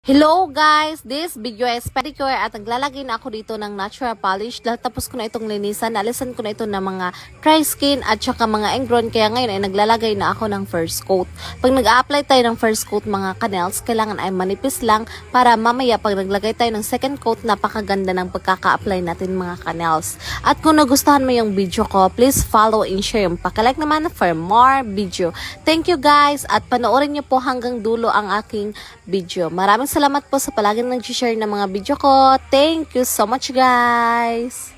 Hello guys! This video is pedicure at naglalagay na ako dito ng natural polish dahil tapos ko na itong linisan. Alisan ko na ito ng mga dry skin at saka mga ingrown kaya ngayon ay naglalagay na ako ng first coat. Pag nag-a-apply tayo ng first coat mga canals, kailangan ay manipis lang para mamaya pag naglagay tayo ng second coat, napakaganda ng pagkaka-apply natin mga canals. At kung nagustuhan mo yung video ko, please follow and share yung pakilike naman for more video. Thank you guys at panoorin niyo po hanggang dulo ang aking video. Maraming salamat po sa palaging nag-share ng mga video ko. Thank you so much guys!